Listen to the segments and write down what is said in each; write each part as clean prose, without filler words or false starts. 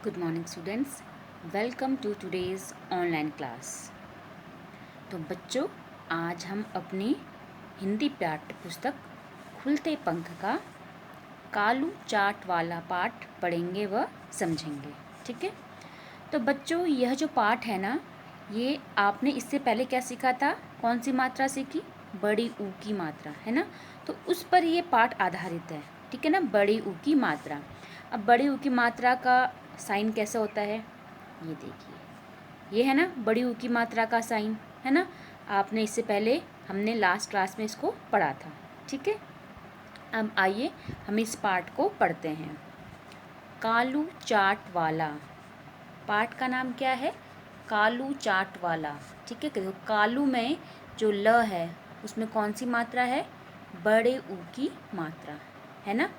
Good morning students, welcome to today's online class. तो बच्चों, आज हम अपनी हिंदी पाठ्य पुस्तक खुलते पंख का कालू चाट वाला पाठ पढ़ेंगे व समझेंगे। ठीक है। तो बच्चों, यह जो पाठ है ना, ये आपने इससे पहले क्या सीखा था? कौन सी मात्रा सीखी? बड़ी ऊ की मात्रा, है ना। तो उस पर ये पाठ आधारित है। ठीक है ना, बड़ी ऊ की मात्रा। अब बड़ी ऊ की मात्रा का साइन कैसा होता है, ये देखिए। ये है ना बड़ी ऊ की मात्रा का साइन, है ना। आपने इससे पहले हमने लास्ट क्लास में इसको पढ़ा था। ठीक है। अब आइए हम इस पाठ को पढ़ते हैं। कालू चाट वाला। पाठ का नाम क्या है? कालू चाट वाला। ठीक है। तो कालू में जो ल है उसमें कौन सी मात्रा है? बड़े ऊ की मात्रा, है ना।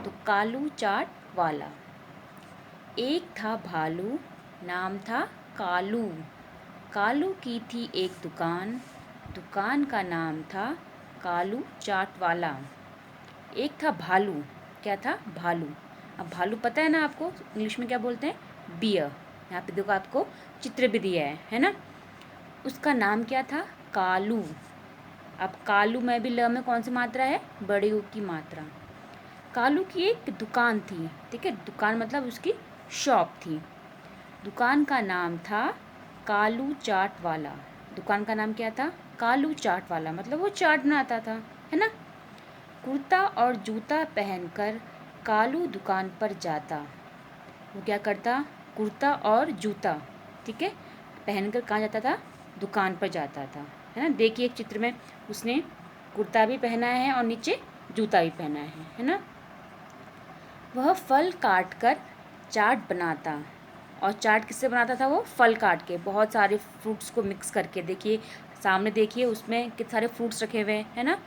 तो कालू चाट वाला। एक था भालू, नाम था कालू। कालू की थी एक दुकान, दुकान का नाम था कालू चाट वाला। एक था भालू। क्या था? भालू। अब भालू पता है ना आपको, इंग्लिश में क्या बोलते हैं? बियर। यहाँ पे देखो, आपको चित्र भी दिया है ना। उसका नाम क्या था? कालू। अब कालू में भी ल में कौन सी मात्रा है? बड़ी ऊ की मात्रा। कालू की एक दुकान थी। ठीक है, दुकान मतलब उसकी शॉप थी। दुकान का नाम था कालू चाट वाला। दुकान का नाम क्या था? कालू चाट वाला, मतलब वो चाट बनाता था, है ना। कुर्ता और जूता पहनकर कालू दुकान पर जाता। वो क्या करता? कुर्ता और जूता, ठीक है, पहनकर कहाँ जाता था? दुकान पर जाता था, है ना। देखिए एक चित्र में उसने कुर्ता भी पहना है और नीचे जूता भी पहना है ना। वह फल काट कर चाट बनाता। और चाट किससे बनाता था? वो फल काट के, बहुत सारे फ्रूट्स को मिक्स करके। देखिए सामने, देखिए उसमें कितने सारे फ्रूट्स रखे हुए हैं, है ना।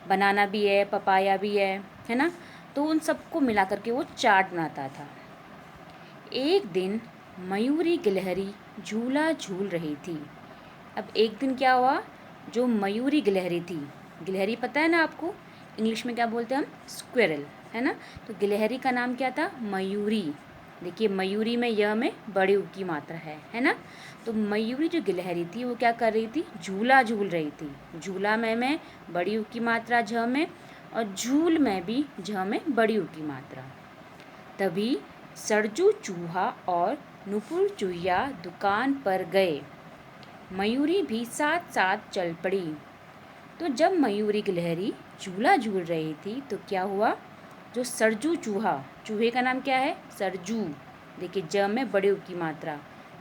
बनाना भी है, पपाया भी है ना। तो उन सबको मिला करके वो चाट बनाता था। एक दिन मयूरी गिलहरी झूला झूल रही थी। अब एक दिन क्या हुआ? जो मयूरी गिलहरी थी, गिलहरी पता है ना आपको, इंग्लिश में क्या बोलते हैं हम? स्क्विरल, है ना। तो गिलहरी का नाम क्या था? मयूरी। देखिए मयूरी में यह में बड़ी ऊ की मात्रा है ना। तो मयूरी जो गिलहरी थी वो क्या कर रही थी? झूला झूल रही थी। झूला में बड़ी ऊ की मात्रा झ में, और झूल में भी झ में बड़ी ऊ की मात्रा। तभी सरजू चूहा और नुपुर चूहिया दुकान पर गए। मयूरी भी साथ साथ चल पड़ी। तो जब मयूरी गिलहरी झूला झूल रही थी तो क्या हुआ? जो सरजू चूहा, चूहे का नाम क्या है? सरजू। देखिए ज में बड़ी ऊ की मात्रा,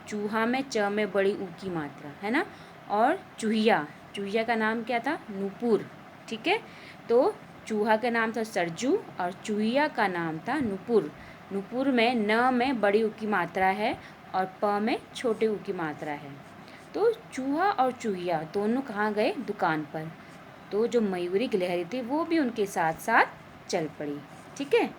चूहा में च में बड़ी ऊ की मात्रा, है ना। और चूहिया, चूहिया का नाम क्या था? नुपुर। ठीक है। तो चूहा का नाम था सरजू और चूहिया का नाम था नुपुर। नुपुर में न में बड़ी ऊ की मात्रा है और प में छोटे ऊ की मात्रा है। तो चूहा और चूहिया दोनों कहाँ गए? दुकान पर। तो जो मयूरी गिलहरी थी वो भी उनके साथ साथ चल पड़ी। ठीक है।